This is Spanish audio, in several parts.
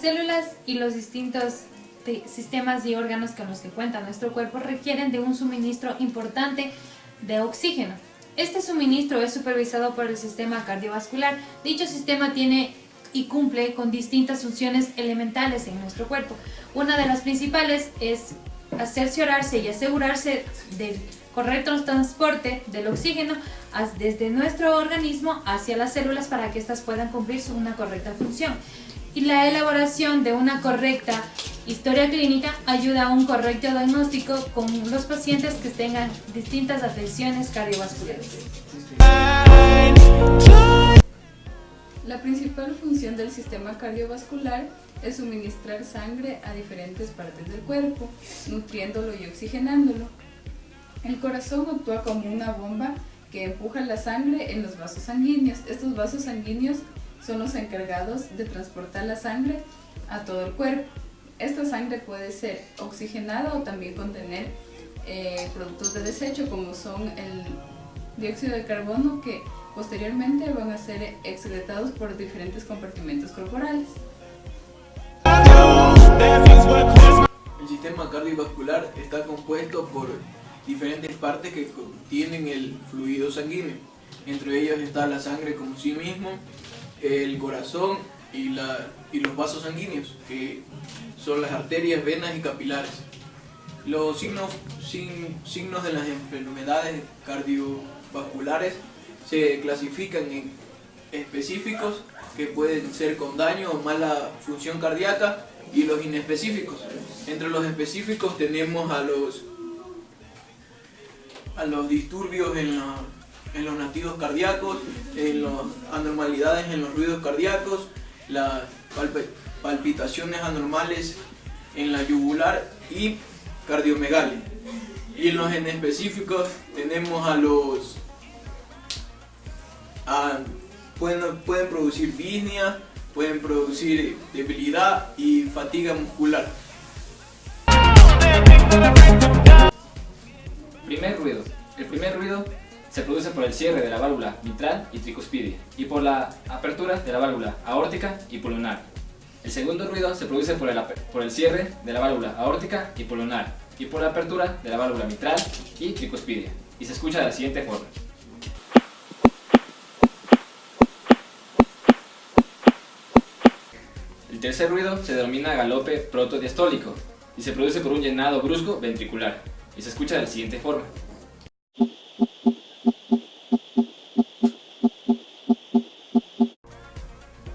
células y los distintos sistemas y órganos con los que cuenta nuestro cuerpo requieren de un suministro importante de oxígeno. Este suministro es supervisado por el sistema cardiovascular. Dicho sistema tiene y cumple con distintas funciones elementales en nuestro cuerpo. Una de las principales es cerciorarse y asegurarse del correcto transporte del oxígeno desde nuestro organismo hacia las células para que éstas puedan cumplir una correcta función. Y la elaboración de una correcta historia clínica ayuda a un correcto diagnóstico con los pacientes que tengan distintas afecciones cardiovasculares. La principal función del sistema cardiovascular es suministrar sangre a diferentes partes del cuerpo, nutriéndolo y oxigenándolo. El corazón actúa como una bomba que empuja la sangre en los vasos sanguíneos. Estos vasos sanguíneos son los encargados de transportar la sangre a todo el cuerpo. Esta sangre puede ser oxigenada o también contener productos de desecho como son el dióxido de carbono, que posteriormente van a ser excretados por diferentes compartimentos corporales. El sistema cardiovascular está compuesto por diferentes partes que contienen el fluido sanguíneo. Entre ellos está la sangre como sí mismo, el corazón y los vasos sanguíneos, que son las arterias, venas y capilares. Los signos de las enfermedades cardiovasculares se clasifican en específicos, que pueden ser con daño o mala función cardíaca, y los inespecíficos. Entre los específicos tenemos a los disturbios en los latidos cardíacos, en las anormalidades en los ruidos cardíacos, las palpitaciones anormales en la yugular y cardiomegalia. Y en los inespecíficos tenemos pueden producir disnea, pueden producir debilidad y fatiga muscular. Primer ruido. El primer ruido se produce por el cierre de la válvula mitral y tricuspidia y por la apertura de la válvula aórtica y pulmonar. El segundo ruido se produce por el cierre de la válvula aórtica y pulmonar y por la apertura de la válvula mitral y tricuspidia, y se escucha de la siguiente forma. El tercer ruido se denomina galope protodiastólico y se produce por un llenado brusco ventricular y se escucha de la siguiente forma.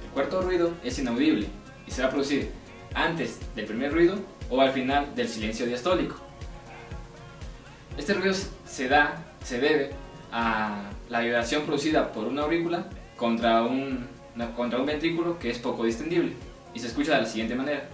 El cuarto ruido es inaudible y se va a producir antes del primer ruido o al final del silencio diastólico. Este ruido se debe a la vibración producida por una aurícula contra un ventrículo que es poco distendible y se escucha de la siguiente manera.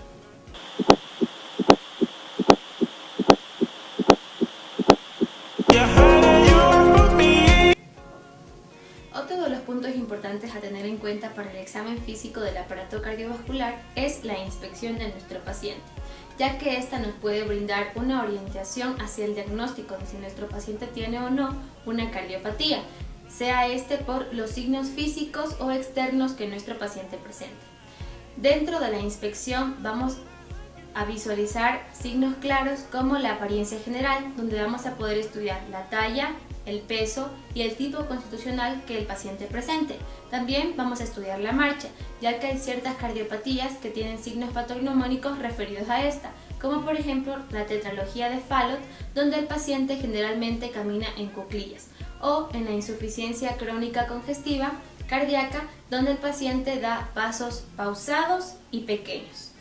Otro de los puntos importantes a tener en cuenta para el examen físico del aparato cardiovascular es la inspección de nuestro paciente, ya que esta nos puede brindar una orientación hacia el diagnóstico de si nuestro paciente tiene o no una cardiopatía, sea este por los signos físicos o externos que nuestro paciente presente. Dentro de la inspección vamos a visualizar signos claros como la apariencia general, donde vamos a poder estudiar la talla, el peso y el tipo constitucional que el paciente presente. También vamos a estudiar la marcha, ya que hay ciertas cardiopatías que tienen signos patognomónicos referidos a esta, como por ejemplo la tetralogía de Fallot, donde el paciente generalmente camina en cuclillas, o en la insuficiencia crónica congestiva cardíaca, donde el paciente da pasos pausados y pequeños.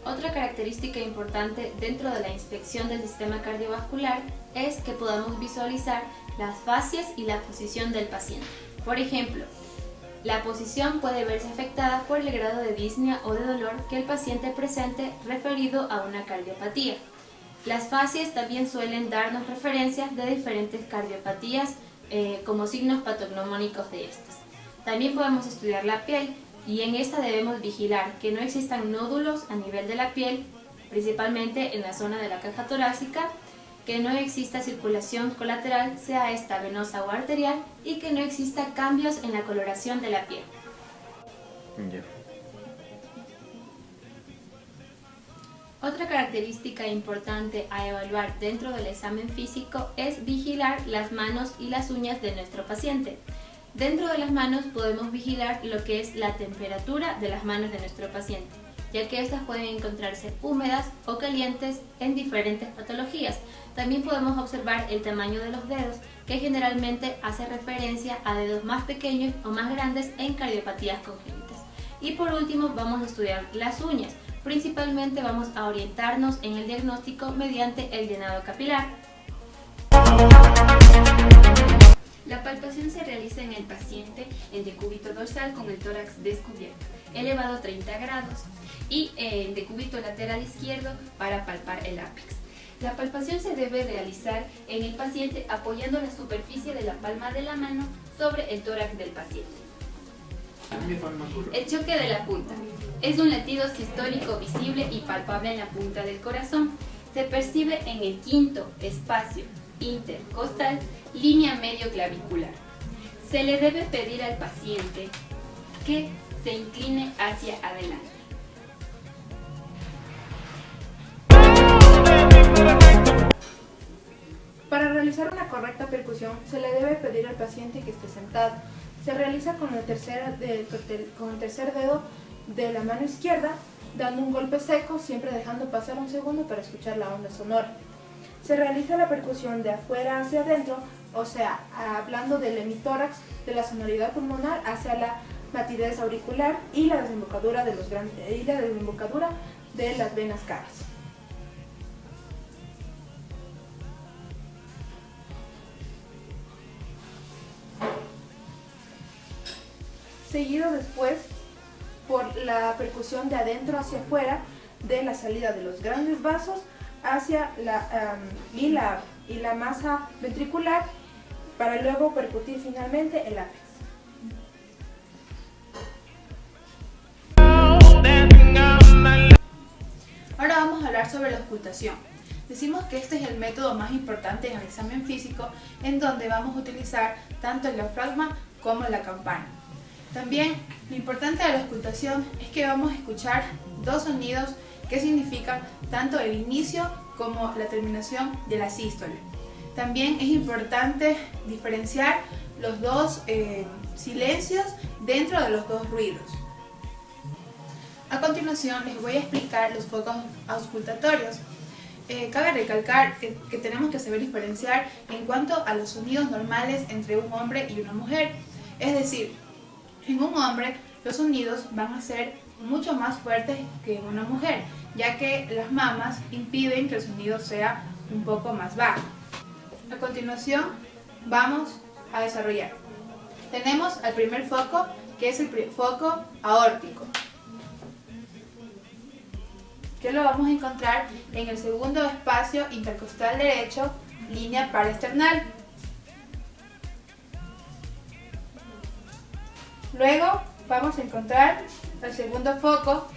Otra característica importante dentro de la inspección del sistema cardiovascular es que podamos visualizar las fascias y la posición del paciente. Por ejemplo, la posición puede verse afectada por el grado de disnea o de dolor que el paciente presente referido a una cardiopatía. Las fascias también suelen darnos referencias de diferentes cardiopatías como signos patognomónicos de estas. También podemos estudiar la piel, y en esta debemos vigilar que no existan nódulos a nivel de la piel, principalmente en la zona de la caja torácica, que no exista circulación colateral, sea esta venosa o arterial, y que no exista cambios en la coloración de la piel. Otra característica importante a evaluar dentro del examen físico es vigilar las manos y las uñas de nuestro paciente. Dentro de las manos podemos vigilar lo que es la temperatura de las manos de nuestro paciente, ya que estas pueden encontrarse húmedas o calientes en diferentes patologías. También podemos observar el tamaño de los dedos, que generalmente hace referencia a dedos más pequeños o más grandes en cardiopatías congénitas. Y por último vamos a estudiar las uñas. Principalmente vamos a orientarnos en el diagnóstico mediante el llenado capilar. La palpación se realiza en el paciente en decúbito dorsal con el tórax descubierto, elevado a 30 grados, y en decúbito lateral izquierdo para palpar el ápex. La palpación se debe realizar en el paciente apoyando la superficie de la palma de la mano sobre el tórax del paciente. El choque de la punta es un latido sistólico visible y palpable en la punta del corazón. Se percibe en el quinto espacio intercostal, línea medio clavicular. Se le debe pedir al paciente que se incline hacia adelante. Para realizar una correcta percusión, se le debe pedir al paciente que esté sentado. Se realiza con el tercer dedo de la mano izquierda, dando un golpe seco, siempre dejando pasar un segundo para escuchar la onda sonora. Se realiza la percusión de afuera hacia adentro, o sea, hablando del hemitórax, de la sonoridad pulmonar hacia la matidez auricular y la desembocadura de las venas caras. Seguido después por la percusión de adentro hacia afuera, de la salida de los grandes vasos hacia y la masa ventricular, para luego percutir finalmente el ápex. Ahora vamos a hablar sobre la auscultación. Decimos que este es el método más importante en el examen físico, en donde vamos a utilizar tanto el diafragma como la campana. También lo importante de la auscultación es que vamos a escuchar dos sonidos que significan tanto el inicio como la terminación de la sístole. También es importante diferenciar los dos silencios dentro de los dos ruidos. A continuación les voy a explicar los focos auscultatorios. Cabe recalcar que tenemos que saber diferenciar en cuanto a los sonidos normales entre un hombre y una mujer. Es decir, en un hombre los sonidos van a ser mucho más fuertes que en una mujer, ya que las mamas impiden que el sonido sea un poco más bajo. A continuación vamos a desarrollar. Tenemos al primer foco, que es el foco aórtico, que lo vamos a encontrar en el segundo espacio intercostal derecho, línea paraesternal. Luego vamos a encontrar el segundo foco,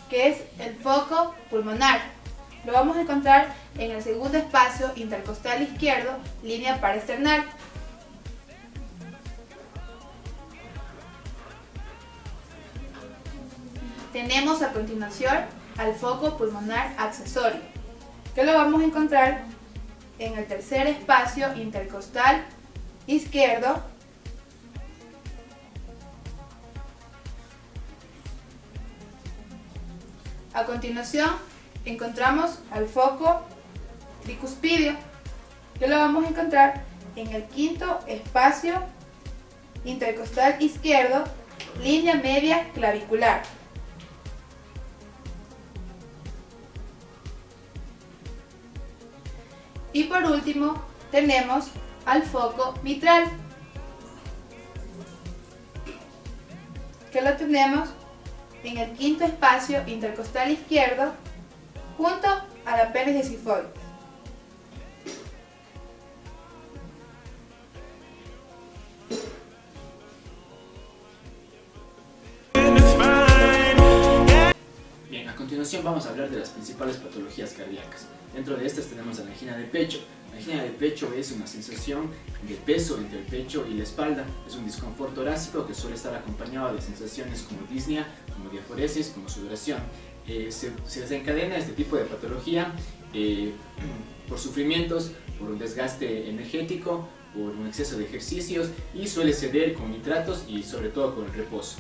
que es el foco pulmonar. Lo vamos a encontrar en el segundo espacio intercostal izquierdo, línea paraesternal. Tenemos a continuación al foco pulmonar accesorio, que lo vamos a encontrar en el tercer espacio intercostal izquierdo, a continuación encontramos al foco tricuspidio, que lo vamos a encontrar en el quinto espacio intercostal izquierdo, línea media clavicular. Y por último tenemos al foco mitral, que lo tenemos en el quinto espacio intercostal izquierdo, junto a la apéndice sifoide. Bien, a continuación vamos a hablar de las principales patologías cardíacas. Dentro de estas tenemos la angina de pecho. La angina de pecho es una sensación de peso entre el pecho y la espalda. Es un disconfort torácico que suele estar acompañado de sensaciones como disnea, como diaforesis, como sudoración. se desencadena este tipo de patología por sufrimientos, por un desgaste energético, por un exceso de ejercicios y suele ceder con nitratos y sobre todo con el reposo.